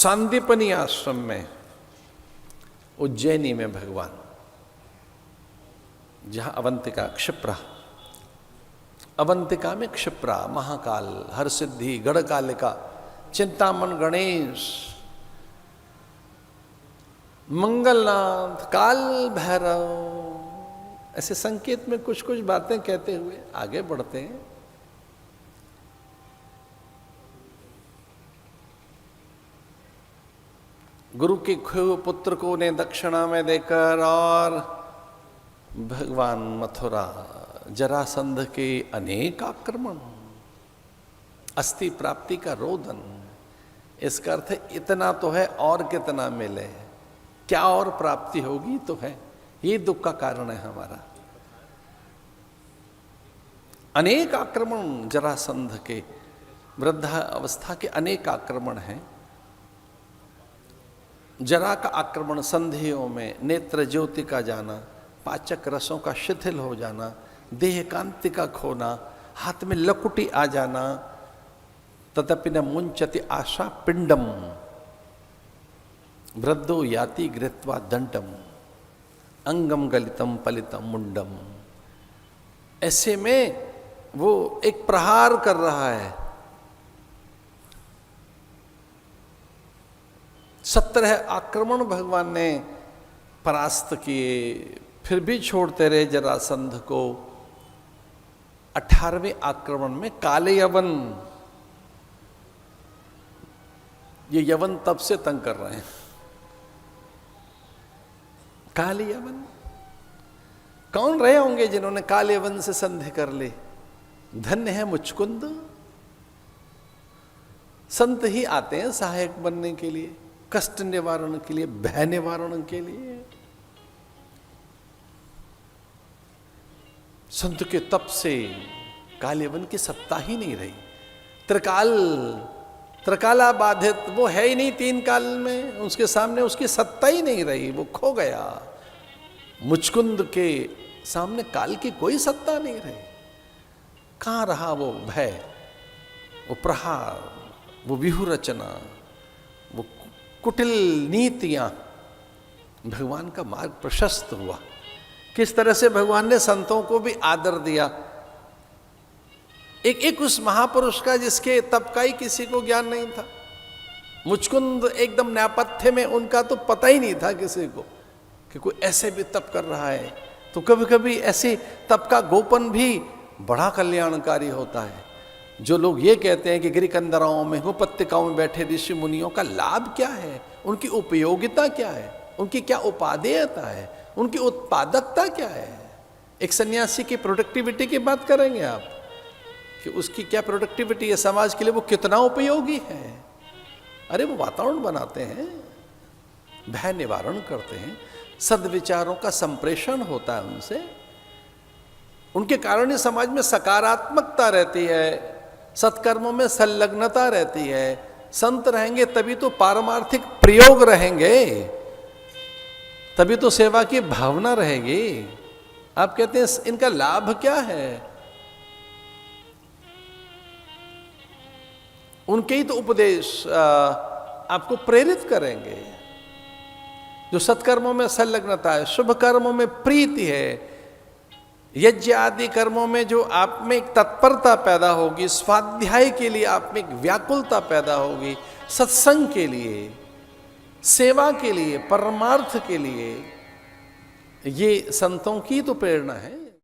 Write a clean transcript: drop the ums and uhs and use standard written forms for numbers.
सांदीपनी आश्रम में, उज्जैनी में भगवान, जहां अवंतिका क्षिप्रा, अवंतिका में क्षिप्रा, महाकाल, हरसिद्धि, गढ़कालिका, चिंतामन गणेश, मंगलनाथ, काल भैरव, ऐसे संकेत में कुछ कुछ बातें कहते हुए आगे बढ़ते हैं। गुरु के खोए हुए पुत्र को ने दक्षिणा में देकर और भगवान मथुरा, जरासंध के अनेक आक्रमण, अस्थि प्राप्ति का रोदन। इसका अर्थ है इतना तो है और कितना मिले, क्या और प्राप्ति होगी तो है, ये दुख का कारण है हमारा। अनेक आक्रमण जरासंध के, वृद्धा अवस्था के अनेक आक्रमण हैं। जरा का आक्रमण संधियों में, नेत्र ज्योति का जाना, पाचक रसों का शिथिल हो जाना, देह कांति का खोना, हाथ में लकुटी आ जाना, तदपि न मुंचति आशा पिंडम, वृद्धो याति गृत्वा दंडम, अंगम गलितम पलितम मुंडम। ऐसे में वो एक प्रहार कर रहा है। 17 आक्रमण भगवान ने परास्त किए, फिर भी छोड़ते रहे जरासंध को। 18वें आक्रमण में काले यवन, ये यवन तब से तंग कर रहे हैं। काले यवन कौन रहे होंगे जिन्होंने काले यवन से संधि कर ली? धन्य है मुचकुंद। संत ही आते हैं सहायक बनने के लिए, कष्ट निवारण के लिए, भय निवारण के लिए। संत के तप से कालेवन की सत्ता ही नहीं रही। त्रिकाला बाधित वो है ही नहीं, 3 काल में उसके सामने उसकी सत्ता ही नहीं रही, वो खो गया। मुचकुंद के सामने काल की कोई सत्ता नहीं रही। कहां रहा वो भय, वो प्रहार, वो व्यूह रचना, वो कुटिल नीतियां? भगवान का मार्ग प्रशस्त हुआ। किस तरह से भगवान ने संतों को भी आदर दिया। एक उस महापुरुष का जिसके तप का ही किसी को ज्ञान नहीं था। मुचकुंद एकदम न्यापथ्य में, उनका तो पता ही नहीं था किसी को कि कोई ऐसे भी तप कर रहा है। तो कभी कभी ऐसे तप का गोपन भी बड़ा कल्याणकारी होता है। जो लोग ये कहते हैं कि गिरिकंदराओं में, उपत्यकाओं में बैठे ऋषि मुनियों का लाभ क्या है, उनकी उपयोगिता क्या है, उनकी क्या उपादेयता है, उनकी उत्पादकता क्या है। एक सन्यासी की प्रोडक्टिविटी की बात करेंगे आप कि उसकी क्या प्रोडक्टिविटी है समाज के लिए, वो कितना उपयोगी है। अरे वो वातावरण बनाते हैं, भय निवारण करते हैं, सद्विचारों का संप्रेषण होता है उनसे। उनके कारण ही समाज में सकारात्मकता रहती है, सत्कर्मों में संलग्नता रहती है। संत रहेंगे तभी तो पारमार्थिक प्रयोग रहेंगे, तभी तो सेवा की भावना रहेगी। आप कहते हैं इनका लाभ क्या है? उनके ही तो उपदेश आपको प्रेरित करेंगे। जो सत्कर्मों में संलग्नता है, शुभ कर्मों में प्रीति है, यज्ञ आदि कर्मों में जो आप में एक तत्परता पैदा होगी, स्वाध्याय के लिए आप में एक व्याकुलता पैदा होगी, सत्संग के लिए, सेवा के लिए, परमार्थ के लिए, ये संतों की तो प्रेरणा है।